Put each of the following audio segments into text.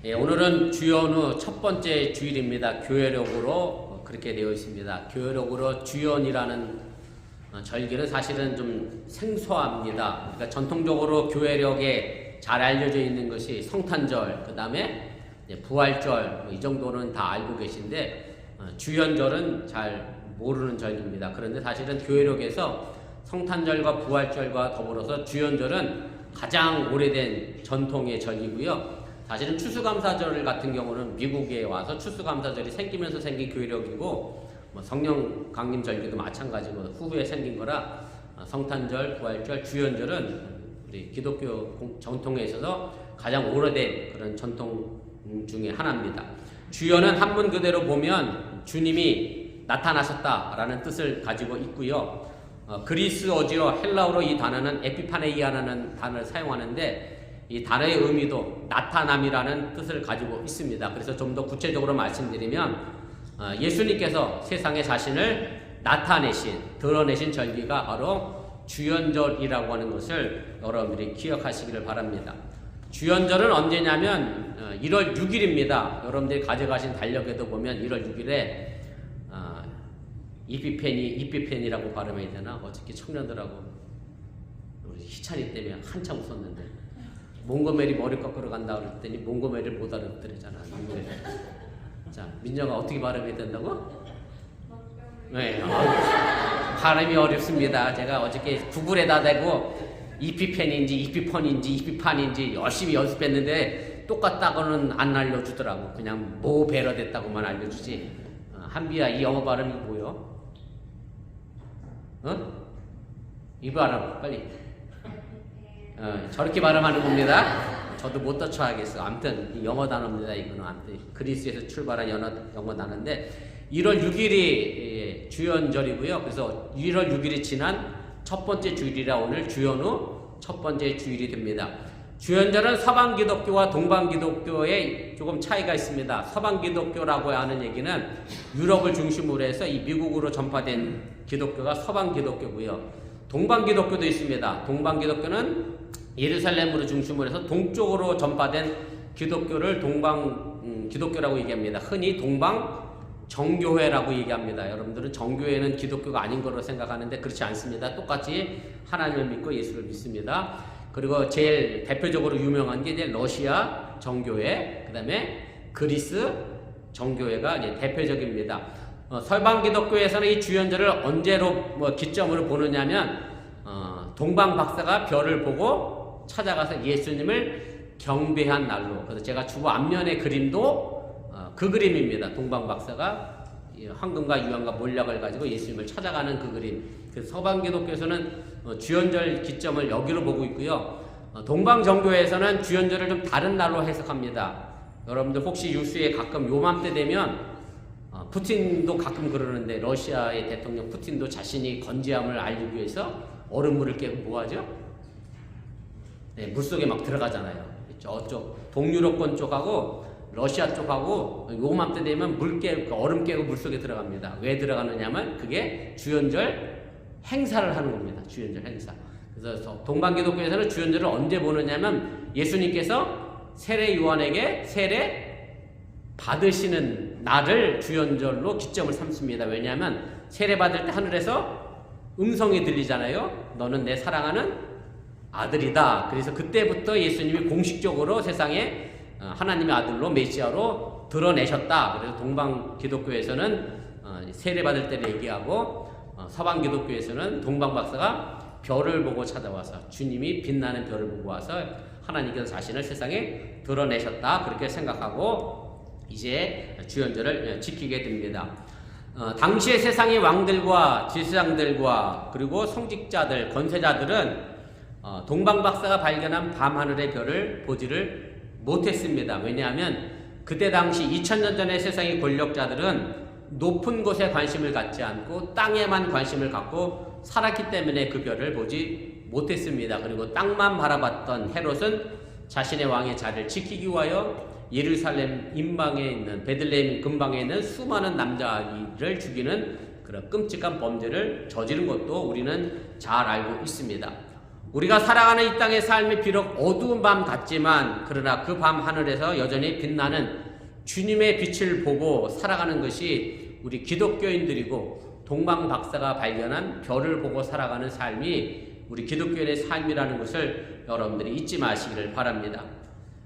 예, 오늘은 주연후 첫 번째 주일입니다. 교회력으로 그렇게 되어 있습니다. 교회력으로 주연이라는 절기는 사실은 좀 생소합니다. 그러니까 전통적으로 교회력에 잘 알려져 있는 것이 성탄절, 그 다음에 부활절, 이 정도는 다 알고 계신데 주연절은 잘 모르는 절기입니다. 그런데 사실은 교회력에서 성탄절과 부활절과 더불어서 주연절은 가장 오래된 전통의 절기고요. 사실은 추수감사절 같은 경우는 미국에 와서 추수감사절이 생기면서 생긴 교회력이고, 성령 강림 절기도 마찬가지고 후에 생긴 거라 성탄절, 부활절, 주연절은 우리 기독교 전통에 있어서 가장 오래된 그런 전통 중에 하나입니다. 주연은 한문 그대로 보면 주님이 나타나셨다라는 뜻을 가지고 있고요. 그리스어지어 헬라어로 이 단어는 에피파네이아라는 단어를 사용하는데 이 단어의 의미도 나타남이라는 뜻을 가지고 있습니다. 그래서 좀 더 구체적으로 말씀드리면 예수님께서 세상에 자신을 나타내신, 드러내신 절기가 바로 주연절이라고 하는 것을 여러분들이 기억하시기를 바랍니다. 주연절은 언제냐면 1월 6일입니다. 여러분들이 가져가신 달력에도 보면 1월 6일에 이피펜이라고 발음해야 되나? 어저께 청년들하고 우리 희찬이 때문에 한참 웃었는데 몽고메리 머리 꺾으러 간다 그랬더니 몽고메리를 못 알아듣더래잖아. 자, 민정아 어떻게 발음해야 된다고? 네, 발음이 어렵습니다. 제가 어저께 구글에다 대고 이피펜인지 이피펀인지 이피판인지 열심히 연습했는데 똑같다고는 안 알려주더라고. 그냥 배러 됐다고만 알려주지. 한비야, 이 영어 발음이 뭐요? 이 발음 빨리. 저렇게 발음하는 겁니다. 저도 못 따쳐야겠어. 아무튼 영어 단어입니다. 이거는 아무튼 그리스에서 출발한 영어 단어인데 1월 6일이 주연절이고요. 그래서 1월 6일이 지난 첫 번째 주일이라 오늘 주연후 첫 번째 주일이 됩니다. 주연절은 서방 기독교와 동방 기독교에 조금 차이가 있습니다. 서방 기독교라고 하는 얘기는 유럽을 중심으로 해서 이 미국으로 전파된 기독교가 서방 기독교고요. 동방 기독교도 있습니다. 동방 기독교는 예루살렘으로 중심으로 해서 동쪽으로 전파된 기독교를 동방 기독교라고 얘기합니다. 흔히 동방 정교회라고 얘기합니다. 여러분들은 정교회는 기독교가 아닌 거로 생각하는데 그렇지 않습니다. 똑같이 하나님을 믿고 예수를 믿습니다. 그리고 제일 대표적으로 유명한 게 이제 러시아 정교회, 그 다음에 그리스 정교회가 이제 대표적입니다. 서방 기독교에서는 이 주연절을 언제로 기점으로 보느냐면 동방 박사가 별을 보고 찾아가서 예수님을 경배한 날로. 그래서 제가 주보 앞면의 그림도 그 그림입니다. 동방 박사가 황금과 유황과 몰약을 가지고 예수님을 찾아가는 그 그림. 그래서 서방 기독교에서는 주연절 기점을 여기로 보고 있고요. 동방 정교회에서는 주연절을 좀 다른 날로 해석합니다. 여러분들 혹시 뉴스에 가끔 요맘때 되면 푸틴도 가끔 그러는데 러시아의 대통령 푸틴도 자신이 건재함을 알리기 위해서 얼음물을 깨고 뭐하죠? 네, 물속에 막 들어가잖아요. 저쪽 동유럽권 쪽하고 러시아 쪽하고 요맘때 되면 얼음 깨고 물속에 들어갑니다. 왜 들어가느냐면 그게 주연절 행사를 하는 겁니다. 주연절 행사. 그래서 동방 기독교에서는 주연절을 언제 보느냐면 예수님께서 세례 요한에게 세례 받으시는 날을 주연절로 기점을 삼습니다. 왜냐하면 세례 받을 때 하늘에서 음성이 들리잖아요. 너는 내 사랑하는 아들이다. 그래서 그때부터 예수님이 공식적으로 세상에 하나님의 아들로 메시아로 드러내셨다. 그래서 동방 기독교에서는 세례 받을 때를 얘기하고 서방 기독교에서는 동방 박사가 별을 보고 찾아와서 주님이 빛나는 별을 보고 와서 하나님께서 자신을 세상에 드러내셨다. 그렇게 생각하고 이제 주연절을 지키게 됩니다. 당시의 세상의 왕들과 제사장들과 그리고 성직자들, 권세자들은 동방 박사가 발견한 밤하늘의 별을 보지를 못했습니다. 왜냐하면 그때 당시 2000년 전의 세상의 권력자들은 높은 곳에 관심을 갖지 않고 땅에만 관심을 갖고 살았기 때문에 그 별을 보지 못했습니다. 그리고 땅만 바라봤던 헤롯은 자신의 왕의 자리를 지키기 위하여 예루살렘 임방에 있는 베들레헴 근방에 있는 수많은 남자아이를 죽이는 그런 끔찍한 범죄를 저지른 것도 우리는 잘 알고 있습니다. 우리가 살아가는 이 땅의 삶이 비록 어두운 밤 같지만 그러나 그 밤 하늘에서 여전히 빛나는 주님의 빛을 보고 살아가는 것이 우리 기독교인들이고 동방 박사가 발견한 별을 보고 살아가는 삶이 우리 기독교인의 삶이라는 것을 여러분들이 잊지 마시기를 바랍니다.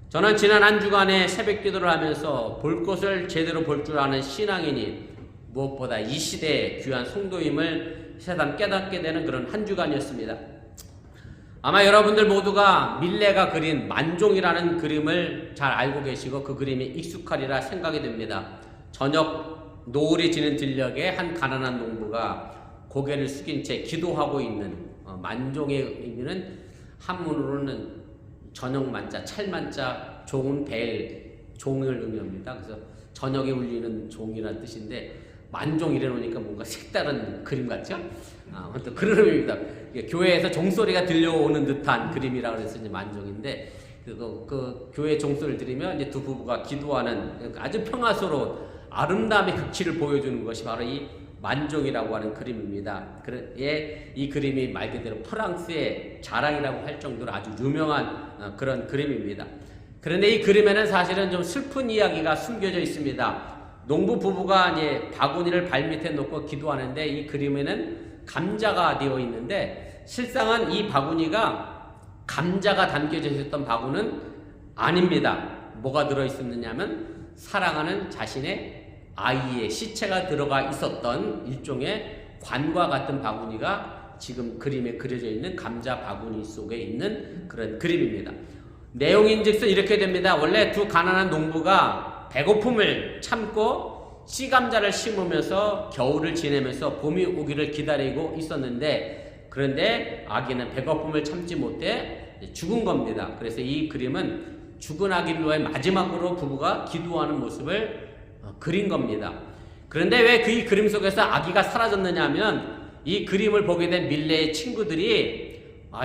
저는 지난 한 주간에 새벽 기도를 하면서 볼 것을 제대로 볼 줄 아는 신앙인이 무엇보다 이 시대의 귀한 성도임을 새삼 깨닫게 되는 그런 한 주간이었습니다. 아마 여러분들 모두가 밀레가 그린 만종이라는 그림을 잘 알고 계시고 그 그림이 익숙하리라 생각이 됩니다. 저녁 노을이 지는 들녘에 한 가난한 농부가 고개를 숙인 채 기도하고 있는 만종의 의미는 한문으로는 저녁 만자, 찰만자, 종은 벨, 종을 의미합니다. 그래서 저녁에 울리는 종이라는 뜻인데 만종 이래 놓으니까 뭔가 색다른 그림 같죠? 또 그런 의미입니다. 교회에서 종소리가 들려오는 듯한 그림이라고 해서 이제 만종인데 그 교회 종소리를 들으면 이제 두 부부가 기도하는 아주 평화스러운 아름다움의 극치를 보여주는 것이 바로 이 만종이라고 하는 그림입니다. 이 그림이 말 그대로 프랑스의 자랑이라고 할 정도로 아주 유명한 그런 그림입니다. 그런데 이 그림에는 사실은 좀 슬픈 이야기가 숨겨져 있습니다. 농부 부부가 이제 바구니를 발밑에 놓고 기도하는데 이 그림에는 감자가 되어 있는데 실상은 이 바구니가 감자가 담겨져 있었던 바구니는 아닙니다. 뭐가 들어 있었느냐면 사랑하는 자신의 아이의 시체가 들어가 있었던 일종의 관과 같은 바구니가 지금 그림에 그려져 있는 감자 바구니 속에 있는 그런 그림입니다. 내용인즉슨 이렇게 됩니다. 원래 두 가난한 농부가 배고픔을 참고 씨감자를 심으면서 겨울을 지내면서 봄이 오기를 기다리고 있었는데 그런데 아기는 배고픔을 참지 못해 죽은 겁니다. 그래서 이 그림은 죽은 아기를 위해 마지막으로 부부가 기도하는 모습을 그린 겁니다. 그런데 왜 그 그림 속에서 아기가 사라졌느냐 하면 이 그림을 보게 된 밀레의 친구들이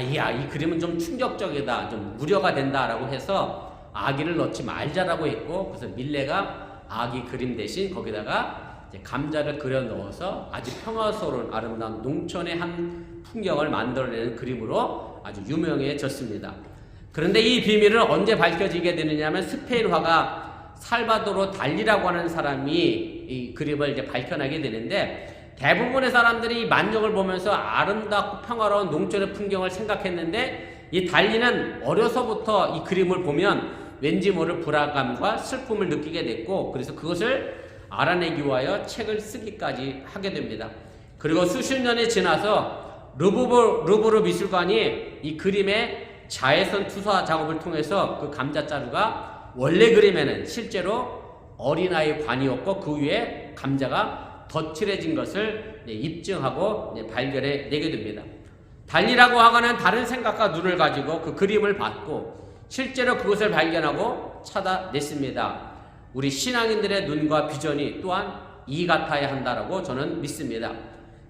이 그림은 좀 충격적이다, 좀 우려가 된다라고 해서 아기를 넣지 말자라고 했고 그래서 밀레가 아기 그림 대신 거기다가 이제 감자를 그려 넣어서 아주 평화스러운 아름다운 농촌의 한 풍경을 만들어내는 그림으로 아주 유명해졌습니다. 그런데 이 비밀은 언제 밝혀지게 되느냐 하면 스페인 화가 살바도르 달리라고 하는 사람이 이 그림을 이제 밝혀내게 되는데 대부분의 사람들이 이 만종을 보면서 아름답고 평화로운 농촌의 풍경을 생각했는데 이 달리는 어려서부터 이 그림을 보면 왠지 모를 불안감과 슬픔을 느끼게 됐고 그래서 그것을 알아내기 위하여 책을 쓰기까지 하게 됩니다. 그리고 수십 년이 지나서 루브르 미술관이 이 그림의 자외선 투사 작업을 통해서 그 감자자루가 원래 그림에는 실제로 어린아이 관이었고 그 위에 감자가 덧칠해진 것을 입증하고 발견해내게 됩니다. 달리라고 하고는 다른 생각과 눈을 가지고 그 그림을 봤고 실제로 그것을 발견하고 찾아냈습니다. 우리 신앙인들의 눈과 비전이 또한 이 같아야 한다라고 저는 믿습니다.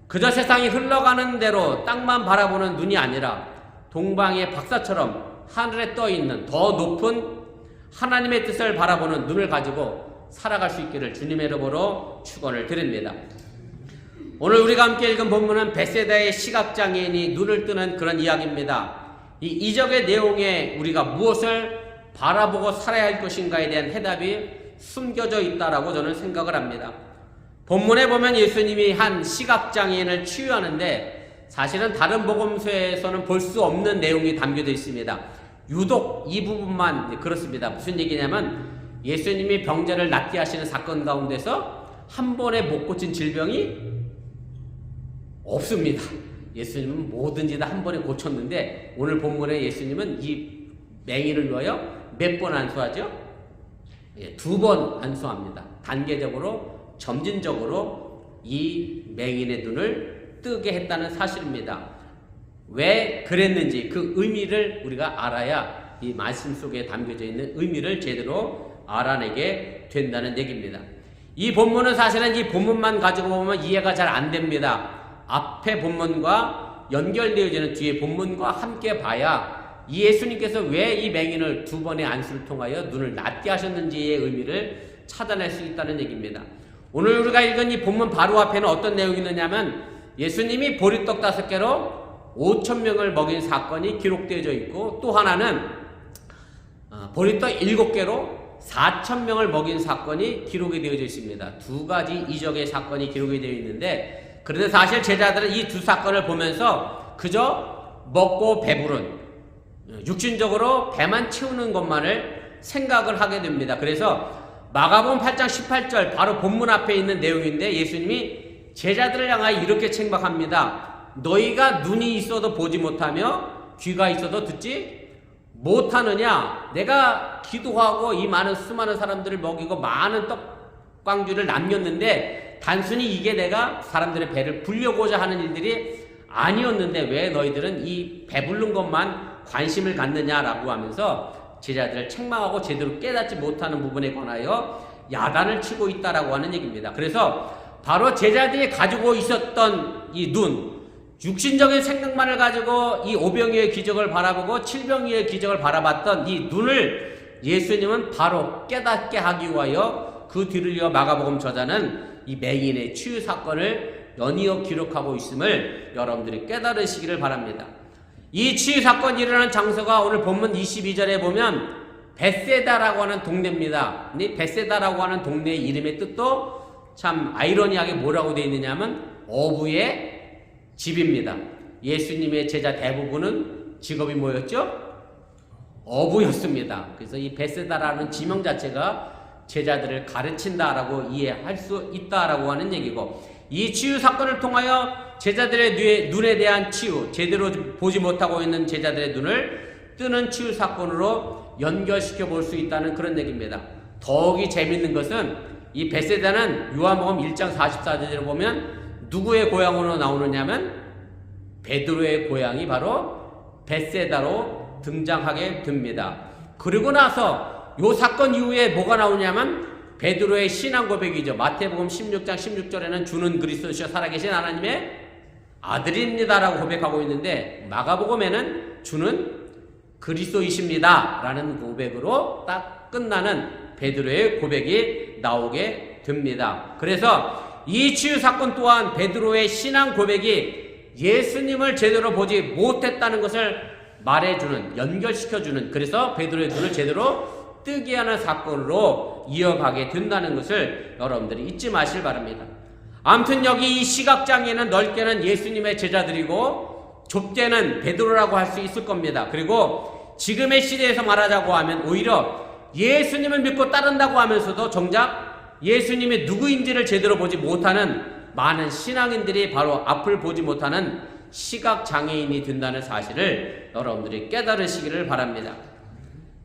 그저 세상이 흘러가는 대로 땅만 바라보는 눈이 아니라 동방의 박사처럼 하늘에 떠있는 더 높은 하나님의 뜻을 바라보는 눈을 가지고 살아갈 수 있기를 주님의 이름으로 축원을 드립니다. 오늘 우리가 함께 읽은 본문은 베세다의 시각장애인이 눈을 뜨는 그런 이야기입니다. 이 이적의 내용에 우리가 무엇을 바라보고 살아야 할 것인가에 대한 해답이 숨겨져 있다라고 저는 생각을 합니다. 본문에 보면 예수님이 한 시각장애인을 치유하는데 사실은 다른 복음서에서는 볼 수 없는 내용이 담겨져 있습니다. 유독 이 부분만 그렇습니다. 무슨 얘기냐면 예수님이 병자를 낫게 하시는 사건 가운데서 한 번에 못 고친 질병이 없습니다. 예수님은 뭐든지 다 한 번에 고쳤는데 오늘 본문에 예수님은 이 맹인을 위하여 몇 번 안수하죠? 2번 안수합니다. 단계적으로 점진적으로 이 맹인의 눈을 뜨게 했다는 사실입니다. 왜 그랬는지 그 의미를 우리가 알아야 이 말씀 속에 담겨져 있는 의미를 제대로 알아내게 된다는 얘기입니다. 이 본문은 사실은 이 본문만 가지고 보면 이해가 잘 안 됩니다. 앞에 본문과 연결되어지는 뒤에 본문과 함께 봐야 이 예수님께서 왜 이 맹인을 2번의 안수를 통하여 눈을 낫게 하셨는지의 의미를 찾아낼 수 있다는 얘기입니다. 오늘 우리가 읽은 이 본문 바로 앞에는 어떤 내용이 있느냐면 예수님이 보리떡 5개로 5,000명을 먹인 사건이 기록되어져 있고, 또 하나는 보리떡 7개로 4,000명을 먹인 사건이 기록이 되어져 있습니다. 두 가지 이적의 사건이 기록이 되어 있는데, 그런데 사실 제자들은 이 두 사건을 보면서 그저 먹고 배부른, 육신적으로 배만 채우는 것만을 생각을 하게 됩니다. 그래서 마가복음 8장 18절 바로 본문 앞에 있는 내용인데, 예수님이 제자들을 향하여 이렇게 책망합니다. 너희가 눈이 있어도 보지 못하며 귀가 있어도 듣지 못하느냐? 내가 기도하고 이 수많은 사람들을 먹이고 많은 떡광주를 남겼는데 단순히 이게 내가 사람들의 배를 불려고자 하는 일들이 아니었는데 왜 너희들은 이 배부른 것만 관심을 갖느냐라고 하면서 제자들을 책망하고 제대로 깨닫지 못하는 부분에 관하여 야단을 치고 있다라고 하는 얘기입니다. 그래서 바로 제자들이 가지고 있었던 이 눈, 육신적인 생각만을 가지고 이 오병이어의 기적을 바라보고 칠병이어의 기적을 바라봤던 이 눈을 예수님은 바로 깨닫게 하기 위하여 그 뒤를 이어 마가복음 저자는 이 맹인의 치유 사건을 연이어 기록하고 있음을 여러분들이 깨달으시기를 바랍니다. 이 치유 사건이 일어난 장소가 오늘 본문 22절에 보면 벳세다라고 하는 동네입니다. 이 벳세다라고 하는 동네의 이름의 뜻도 참 아이러니하게 뭐라고 되어 있느냐 하면 어부의 집입니다. 예수님의 제자 대부분은 직업이 뭐였죠? 어부였습니다. 그래서 이 벳세다라는 지명 자체가 제자들을 가르친다라고 이해할 수 있다라고 하는 얘기고, 이 치유 사건을 통하여 제자들의 눈에 대한 치유, 제대로 보지 못하고 있는 제자들의 눈을 뜨는 치유 사건으로 연결시켜 볼 수 있다는 그런 얘기입니다. 더욱이 재밌는 것은 이 벳세다는 요한복음 1장 44절에 보면 누구의 고향으로 나오느냐면 베드로의 고향이 바로 벳세다로 등장하게 됩니다. 그리고 나서 요 사건 이후에 뭐가 나오냐면 베드로의 신앙 고백이죠. 마태복음 16장 16절에는 주는 그리스도시여 살아계신 하나님의 아들입니다라고 고백하고 있는데, 마가복음에는 주는 그리스도이십니다 라는 고백으로 딱 끝나는 베드로의 고백이 나오게 됩니다. 그래서 이 치유 사건 또한 베드로의 신앙 고백이 예수님을 제대로 보지 못했다는 것을 말해주는, 연결시켜주는, 그래서 베드로의 눈을 제대로 뜨게 하는 사건으로 이어가게 된다는 것을 여러분들이 잊지 마시길 바랍니다. 아무튼 여기 이 시각장애는 넓게는 예수님의 제자들이고 좁게는 베드로라고 할 수 있을 겁니다. 그리고 지금의 시대에서 말하자고 하면 오히려 예수님을 믿고 따른다고 하면서도 정작 예수님이 누구인지를 제대로 보지 못하는 많은 신앙인들이 바로 앞을 보지 못하는 시각장애인이 된다는 사실을 여러분들이 깨달으시기를 바랍니다.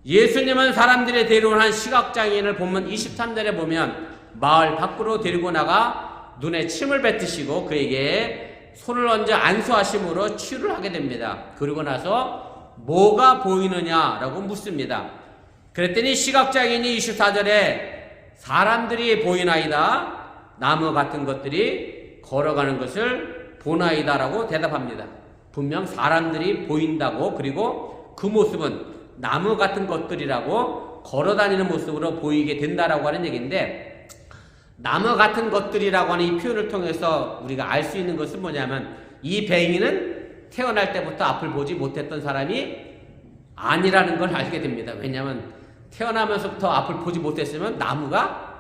예수님은 사람들이 데려온 시각장애인을 본문 23절에 보면 마을 밖으로 데리고 나가 눈에 침을 뱉으시고 그에게 손을 얹어 안수하심으로 치유를 하게 됩니다. 그리고 나서 뭐가 보이느냐라고 묻습니다. 그랬더니 시각장애인이 24절에 사람들이 보이나이다, 나무 같은 것들이 걸어가는 것을 보나이다 라고 대답합니다. 분명 사람들이 보인다고, 그리고 그 모습은 나무 같은 것들이라고 걸어다니는 모습으로 보이게 된다라고 하는 얘기인데, 나무 같은 것들이라고 하는 이 표현을 통해서 우리가 알 수 있는 것은 뭐냐면 이 뱅이는 태어날 때부터 앞을 보지 못했던 사람이 아니라는 걸 알게 됩니다. 왜냐하면 태어나면서부터 앞을 보지 못했으면 나무가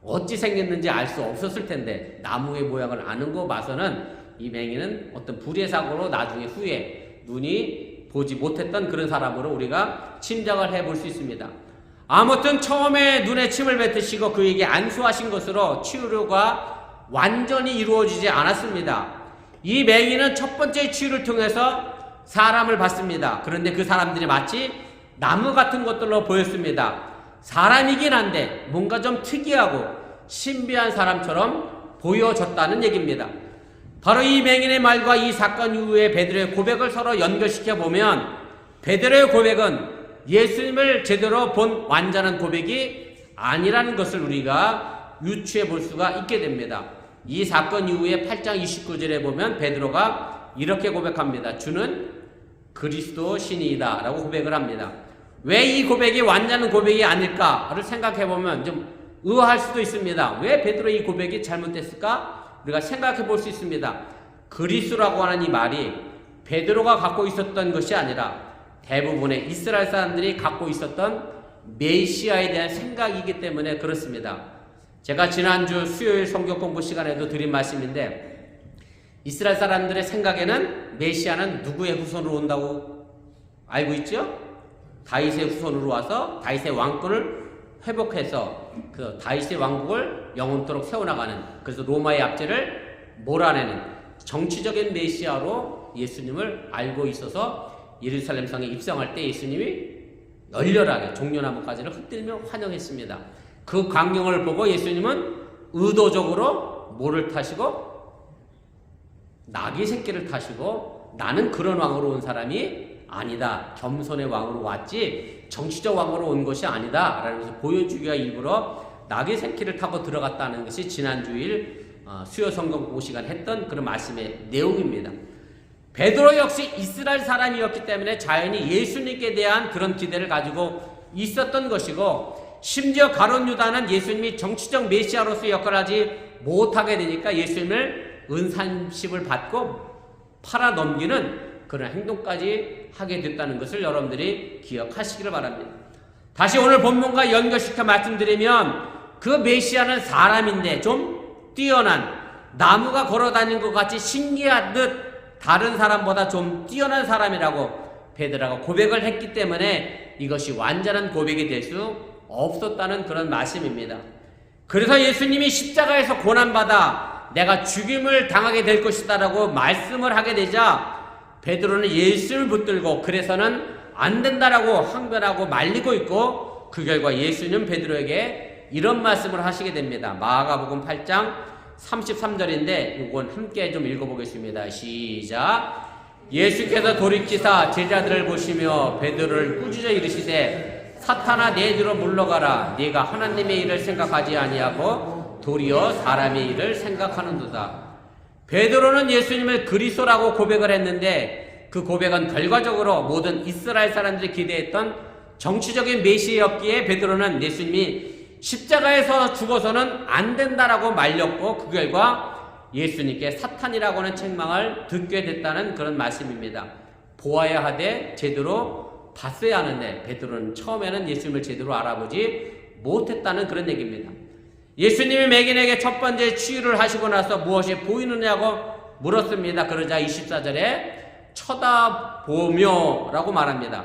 어찌 생겼는지 알 수 없었을 텐데, 나무의 모양을 아는 거 봐서는 이 맹인은 어떤 불의 사고로 나중에 후에 눈이 보지 못했던 그런 사람으로 우리가 짐작을 해볼 수 있습니다. 아무튼 처음에 눈에 침을 뱉으시고 그에게 안수하신 것으로 치유가 완전히 이루어지지 않았습니다. 이 맹인은 첫 번째 치유를 통해서 사람을 봤습니다. 그런데 그 사람들이 마치 나무 같은 것들로 보였습니다. 사람이긴 한데 뭔가 좀 특이하고 신비한 사람처럼 보여졌다는 얘기입니다. 바로 이 맹인의 말과 이 사건 이후에 베드로의 고백을 서로 연결시켜 보면 베드로의 고백은 예수님을 제대로 본 완전한 고백이 아니라는 것을 우리가 유추해 볼 수가 있게 됩니다. 이 사건 이후에 8장 29절에 보면 베드로가 이렇게 고백합니다. 주는 그리스도 신이다 라고 고백을 합니다. 왜 이 고백이 완전한 고백이 아닐까를 생각해 보면 좀 의아할 수도 있습니다. 왜 베드로의 이 고백이 잘못됐을까? 우리가 생각해 볼 수 있습니다. 그리스도라고 하는 이 말이 베드로가 갖고 있었던 것이 아니라 대부분의 이스라엘 사람들이 갖고 있었던 메시아에 대한 생각이기 때문에 그렇습니다. 제가 지난주 수요일 성경 공부 시간에도 드린 말씀인데, 이스라엘 사람들의 생각에는 메시아는 누구의 후손으로 온다고 알고 있죠? 다윗의 후손으로 와서 다윗의 왕권을 회복해서 그 다윗의 왕국을 영원토록 세워나가는, 그래서 로마의 압제를 몰아내는 정치적인 메시아로 예수님을 알고 있어서 예루살렘 성에 입성할 때 예수님이 열렬하게 종려나무가지를 흩뜨리며 환영했습니다. 그 광경을 보고 예수님은 의도적으로 뭐를 타시고? 나귀 새끼를 타시고, 나는 그런 왕으로 온 사람이 아니다, 겸손의 왕으로 왔지 정치적 왕으로 온 것이 아니다 라면서 보여주기가 일부러 나귀 새끼를 타고 들어갔다는 것이 지난주일 수요 성경 공부 시간 했던 그런 말씀의 내용입니다. 베드로 역시 이스라엘 사람이었기 때문에 자연히 예수님께 대한 그런 기대를 가지고 있었던 것이고, 심지어 가룟 유다는 예수님이 정치적 메시아로서의 역할을 하지 못하게 되니까 예수님을 은삼십을 받고 팔아넘기는 그런 행동까지 하게 됐다는 것을 여러분들이 기억하시기를 바랍니다. 다시 오늘 본문과 연결시켜 말씀드리면, 그 메시아는 사람인데 좀 뛰어난, 나무가 걸어다니는 것 같이 신기한 듯 다른 사람보다 좀 뛰어난 사람이라고 베드로가 고백을 했기 때문에 이것이 완전한 고백이 될 수 없었다는 그런 말씀입니다. 그래서 예수님이 십자가에서 고난받아 내가 죽임을 당하게 될 것이다 라고 말씀을 하게 되자 베드로는 예수님을 붙들고 그래서는 안 된다라고 항변하고 말리고 있고, 그 결과 예수님 베드로에게 이런 말씀을 하시게 됩니다. 마가복음 8장 33절인데 이건 함께 좀 읽어보겠습니다. 시작. 예수께서 돌이키사 제자들을 보시며 베드로를 꾸짖어 이르시되 사탄아 내 뒤로 물러가라. 네가 하나님의 일을 생각하지 아니하고 도리어 사람의 일을 생각하는도다. 베드로는 예수님을 그리스도라고 고백을 했는데, 그 고백은 결과적으로 모든 이스라엘 사람들이 기대했던 정치적인 메시아였기에 베드로는 예수님이 십자가에서 죽어서는 안 된다라고 말렸고, 그 결과 예수님께 사탄이라고 하는 책망을 듣게 됐다는 그런 말씀입니다. 보아야 하되 제대로 봤어야 하는데 베드로는 처음에는 예수님을 제대로 알아보지 못했다는 그런 얘기입니다. 예수님이 맹인에게 첫 번째 치유를 하시고 나서 무엇이 보이느냐고 물었습니다. 그러자 24절에 쳐다보며 라고 말합니다.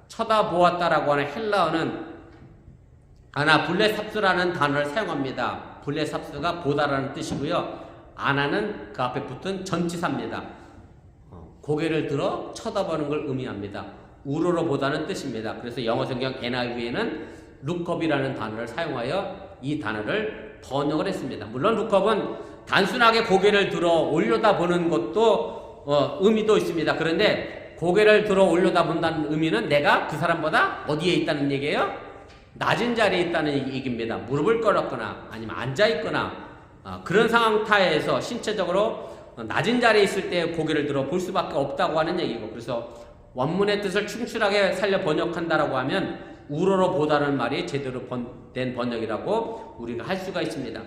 쳐다보았다라고 하는 헬라어는 아나블레삽스라는 단어를 사용합니다. 블레삽스가 보다라는 뜻이고요. 아나는 그 앞에 붙은 전치사입니다. 고개를 들어 쳐다보는 걸 의미합니다. 우러러 보다는 뜻입니다. 그래서 영어 성경 NIV에는 룩업이라는 단어를 사용하여 이 단어를 번역을 했습니다. 물론 룩업은 단순하게 고개를 들어 올려다보는 것도 의미도 있습니다. 그런데 고개를 들어 올려다본다는 의미는 내가 그 사람보다 어디에 있다는 얘기예요? 낮은 자리에 있다는 얘기입니다. 무릎을 꿇었거나 아니면 앉아있거나 그런 상태에서 신체적으로 낮은 자리에 있을 때 고개를 들어 볼 수밖에 없다고 하는 얘기고, 그래서 원문의 뜻을 충실하게 살려 번역한다라고 하면 우러러 보다는 말이 제대로 된 번역이라고 우리가 할 수가 있습니다.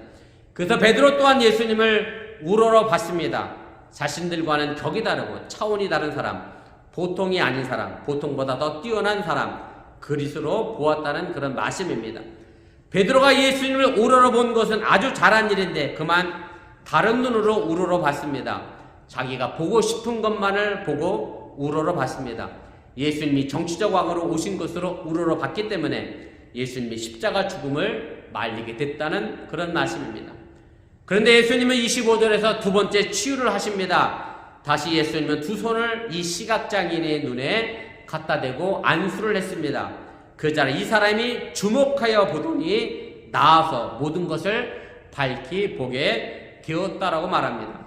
그래서 베드로 또한 예수님을 우러러 봤습니다. 자신들과는 격이 다르고 차원이 다른 사람, 보통이 아닌 사람, 보통보다 더 뛰어난 사람, 그리스도로 보았다는 그런 말씀입니다. 베드로가 예수님을 우러러 본 것은 아주 잘한 일인데 그만 다른 눈으로 우러러 봤습니다. 자기가 보고 싶은 것만을 보고 우러러 봤습니다. 예수님이 정치적 왕으로 오신 것으로 우러러 봤기 때문에 예수님이 십자가 죽음을 말리게 됐다는 그런 말씀입니다. 그런데 예수님은 25절에서 두 번째 치유를 하십니다. 다시 예수님은 두 손을 이 시각장애인의 눈에 갖다 대고 안수를 했습니다. 그러자 이 사람이 주목하여 보더니 나아서 모든 것을 밝히 보게 되었다라고 말합니다.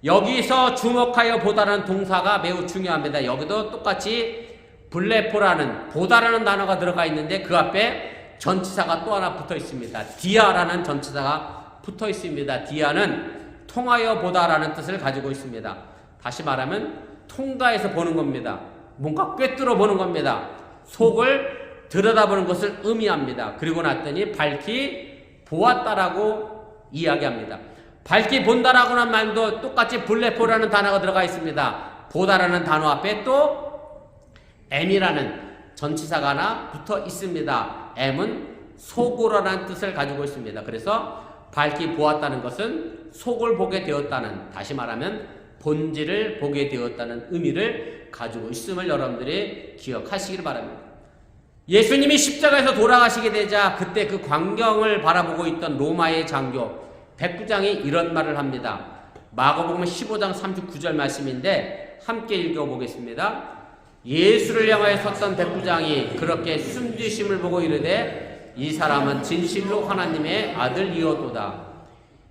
여기서 주목하여 보다라는 동사가 매우 중요합니다. 여기도 똑같이 블레포라는 보다라는 단어가 들어가 있는데 그 앞에 전치사가 또 하나 붙어 있습니다. 디아라는 전치사가 붙어 있습니다. 디아는 통하여 보다라는 뜻을 가지고 있습니다. 다시 말하면 통과해서 보는 겁니다. 뭔가 꿰뚫어 보는 겁니다. 속을 들여다보는 것을 의미합니다. 그리고 났더니 밝히 보았다라고 이야기합니다. 밝히 본다라고 하는 말도 똑같이 블레포라는 단어가 들어가 있습니다. 보다라는 단어 앞에 또 M이라는 전치사가 하나 붙어 있습니다. M은 속으로라는 뜻을 가지고 있습니다. 그래서 밝히 보았다는 것은 속을 보게 되었다는, 다시 말하면 본질을 보게 되었다는 의미를 가지고 있음을 여러분들이 기억하시길 바랍니다. 예수님이 십자가에서 돌아가시게 되자 그때 그 광경을 바라보고 있던 로마의 장교 백부장이 이런 말을 합니다. 마가복음 15장 39절 말씀인데 함께 읽어보겠습니다. 예수를 향하여 섰던 백부장이 그렇게 숨지심을 보고 이르되 이 사람은 진실로 하나님의 아들이었도다.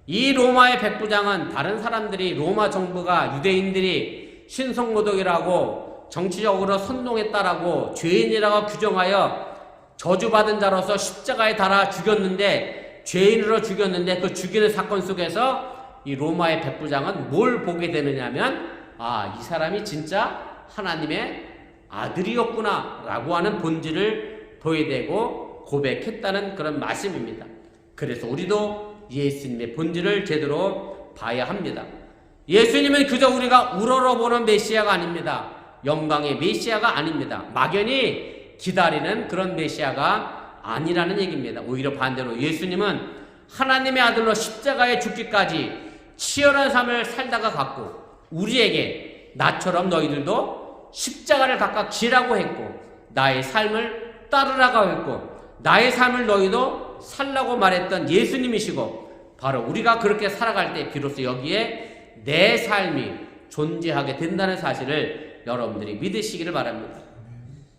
이 로마의 백부장은 다른 사람들이 로마 정부가 유대인들이 신성모독이라고 정치적으로 선동했다라고 죄인이라고 규정하여 저주받은 자로서 십자가에 달아 죽였는데, 죄인으로 죽였는데 그 죽이는 사건 속에서 이 로마의 백부장은 뭘 보게 되느냐면, 이 사람이 진짜 하나님의 아들이었구나 라고 하는 본질을 보게 되고 고백했다는 그런 말씀입니다. 그래서 우리도 예수님의 본질을 제대로 봐야 합니다. 예수님은 그저 우리가 우러러보는 메시아가 아닙니다. 영광의 메시아가 아닙니다. 막연히 기다리는 그런 메시아가 아니라는 얘기입니다. 오히려 반대로 예수님은 하나님의 아들로 십자가에 죽기까지 치열한 삶을 살다가 갔고, 우리에게 나처럼 너희들도 십자가를 각각 지라고 했고 나의 삶을 따르라고 했고 나의 삶을 너희도 살라고 말했던 예수님이시고, 바로 우리가 그렇게 살아갈 때 비로소 여기에 내 삶이 존재하게 된다는 사실을 여러분들이 믿으시기를 바랍니다.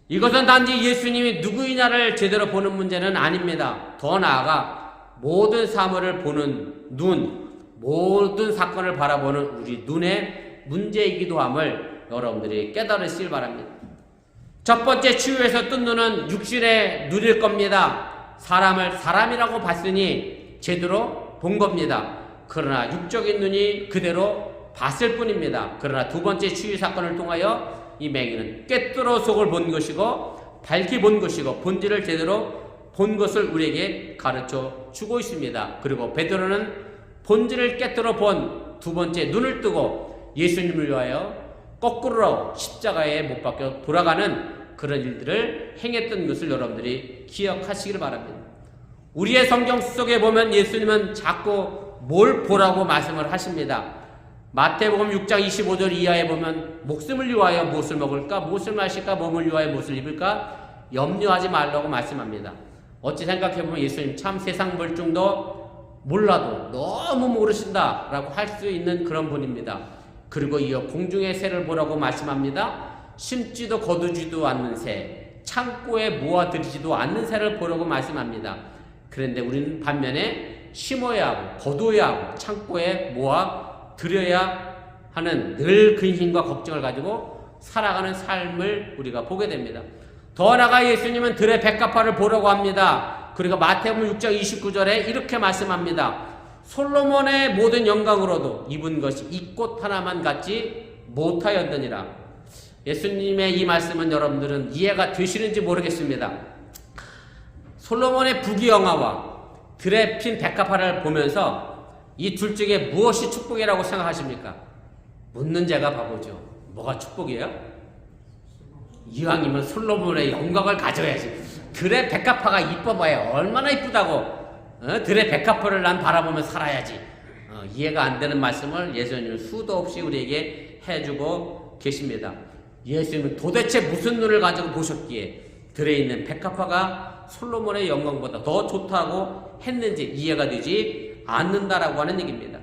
이것은 단지 예수님이 누구이냐를 제대로 보는 문제는 아닙니다. 더 나아가 모든 사물을 보는 눈, 모든 사건을 바라보는 우리 눈의 문제이기도 함을 여러분들이 깨달으시길 바랍니다. 첫 번째 치유에서 뜬 눈은 육신의 눈일 겁니다. 사람을 사람이라고 봤으니 제대로 본 겁니다. 그러나 육적인 눈이 그대로 봤을 뿐입니다. 그러나 두 번째 치유 사건을 통하여 이 맹인은 꿰뚫어 속을 본 것이고 밝히 본 것이고 본질을 제대로 본 것을 우리에게 가르쳐 주고 있습니다. 그리고 베드로는 본질을 꿰뚫어 본 두 번째 눈을 뜨고 예수님을 위하여 거꾸로 십자가에 못 박혀 돌아가는 그런 일들을 행했던 것을 여러분들이 기억하시길 바랍니다. 우리의 성경 속에 보면 예수님은 자꾸 뭘 보라고 말씀을 하십니다. 마태복음 6장 25절 이하에 보면 목숨을 위하여 무엇을 먹을까, 무엇을 마실까, 몸을 위하여 무엇을 입을까 염려하지 말라고 말씀합니다. 어찌 생각해보면 예수님 참 세상 물정도 몰라도 너무 모르신다 라고 할 수 있는 그런 분입니다. 그리고 이어 공중의 새를 보라고 말씀합니다. 심지도 거두지도 않는 새, 창고에 모아들이지도 않는 새를 보라고 말씀합니다. 그런데 우리는 반면에 심어야 하고 거두어야 하고 창고에 모아들여야 하는 늘 근심과 걱정을 가지고 살아가는 삶을 우리가 보게 됩니다. 더 나아가 예수님은 들의 백합화를 보라고 합니다. 그리고 마태복음 6장 29절에 이렇게 말씀합니다. 솔로몬의 모든 영광으로도 입은 것이 이 꽃 하나만 갖지 못하였느니라. 예수님의 이 말씀은 여러분들은 이해가 되시는지 모르겠습니다. 솔로몬의 부귀영화와 들에 핀 백합화를 보면서 이 둘 중에 무엇이 축복이라고 생각하십니까? 묻는 제가 바보죠. 뭐가 축복이에요? 이왕이면 솔로몬의 영광을 가져야지. 들의 백합화가 이뻐봐야 얼마나 이쁘다고. 들의 백합화를 난 바라보며 살아야지. 이해가 안 되는 말씀을 예수님은 수도 없이 우리에게 해주고 계십니다. 예수님은 도대체 무슨 눈을 가지고 보셨기에 들에 있는 백합화가 솔로몬의 영광보다 더 좋다고 했는지 이해가 되지 않는다라고 하는 얘기입니다.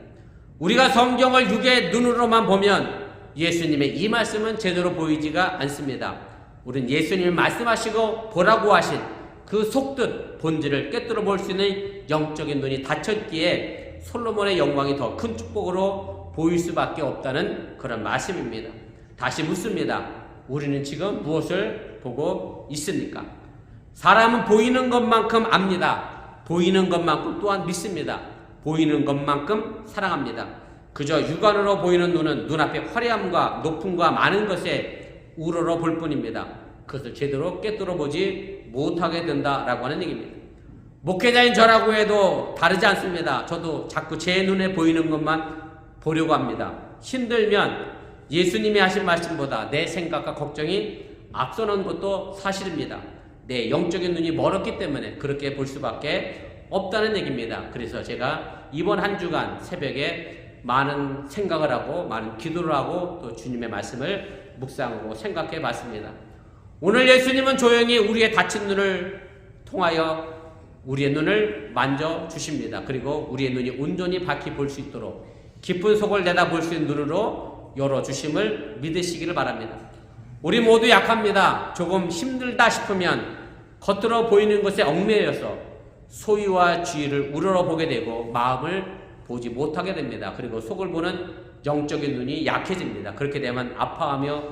우리가 성경을 육의 눈으로만 보면 예수님의 이 말씀은 제대로 보이지가 않습니다. 우린 예수님이 말씀하시고 보라고 하신 그 속뜻 본질을 꿰뚫어 볼 수 있는 영적인 눈이 닫혔기에 솔로몬의 영광이 더 큰 축복으로 보일 수밖에 없다는 그런 말씀입니다. 다시 묻습니다. 우리는 지금 무엇을 보고 있습니까? 사람은 보이는 것만큼 압니다. 보이는 것만큼 또한 믿습니다. 보이는 것만큼 사랑합니다. 그저 육안으로 보이는 눈은 눈앞에 화려함과 높음과 많은 것에 우러러 볼 뿐입니다. 그것을 제대로 꿰뚫어 보지 못하게 된다라고 하는 얘기입니다. 목회자인 저라고 해도 다르지 않습니다. 저도 자꾸 제 눈에 보이는 것만 보려고 합니다. 힘들면 예수님이 하신 말씀보다 내 생각과 걱정이 앞서는 것도 사실입니다. 내 영적인 눈이 멀었기 때문에 그렇게 볼 수밖에 없다는 얘기입니다. 그래서 제가 이번 한 주간 새벽에 많은 생각을 하고 많은 기도를 하고 또 주님의 말씀을 묵상하고 생각해 봤습니다. 오늘 예수님은 조용히 우리의 다친 눈을 통하여 우리의 눈을 만져 주십니다. 그리고 우리의 눈이 온전히 밝히 볼 수 있도록 깊은 속을 내다 볼 수 있는 눈으로 열어주심을 믿으시기를 바랍니다. 우리 모두 약합니다. 조금 힘들다 싶으면 겉으로 보이는 것에 얽매여서 소유와 주의를 우러러보게 되고 마음을 보지 못하게 됩니다. 그리고 속을 보는 영적인 눈이 약해집니다. 그렇게 되면 아파하며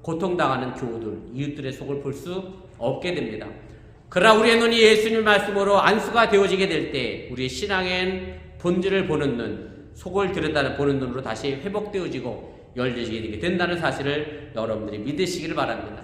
고통당하는 교우들, 이웃들의 속을 볼 수 없게 됩니다. 그러나 우리의 눈이 예수님 말씀으로 안수가 되어지게 될 때 우리의 신앙의 본질을 보는 눈, 속을 들여다보는 눈으로 다시 회복되어지고 열려지게 된다는 사실을 여러분들이 믿으시기를 바랍니다.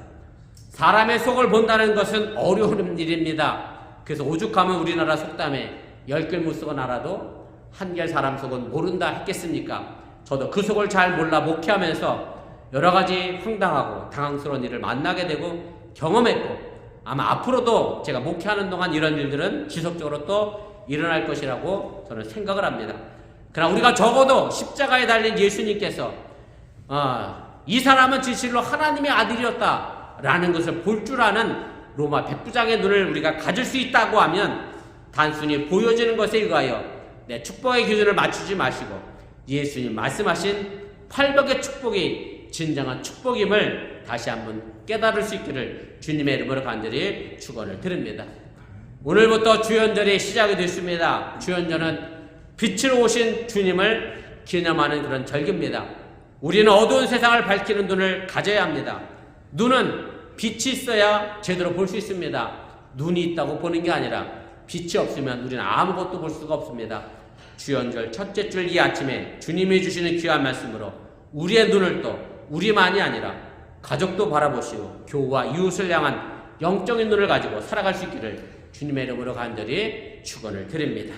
사람의 속을 본다는 것은 어려운 일입니다. 그래서 오죽하면 우리나라 속담에 10개 못 쓰고 알아도 한결 사람 속은 모른다 했겠습니까? 저도 그 속을 잘 몰라 목회하면서 여러 가지 황당하고 당황스러운 일을 만나게 되고 경험했고 아마 앞으로도 제가 목회하는 동안 이런 일들은 지속적으로 또 일어날 것이라고 저는 생각을 합니다. 그러나 우리가 적어도 십자가에 달린 예수님께서 이 사람은 진실로 하나님의 아들이었다라는 것을 볼 줄 아는 로마 백부장의 눈을 우리가 가질 수 있다고 하면 단순히 보여지는 것에 의하여 내 축복의 기준을 맞추지 마시고 예수님 말씀하신 팔복의 축복이 진정한 축복임을 다시 한번 깨달을 수 있기를 주님의 이름으로 간절히 축원을 드립니다. 오늘부터 주연절이 시작이 됐습니다. 주연절은 빛으로 오신 주님을 기념하는 그런 절기입니다. 우리는 어두운 세상을 밝히는 눈을 가져야 합니다. 눈은 빛이 있어야 제대로 볼 수 있습니다. 눈이 있다고 보는 게 아니라 빛이 없으면 우리는 아무것도 볼 수가 없습니다. 주연절 첫째 줄 이 아침에 주님이 주시는 귀한 말씀으로 우리의 눈을 또 우리만이 아니라 가족도 바라보시고 교우와 이웃을 향한 영적인 눈을 가지고 살아갈 수 있기를 주님의 이름으로 간절히 축원을 드립니다.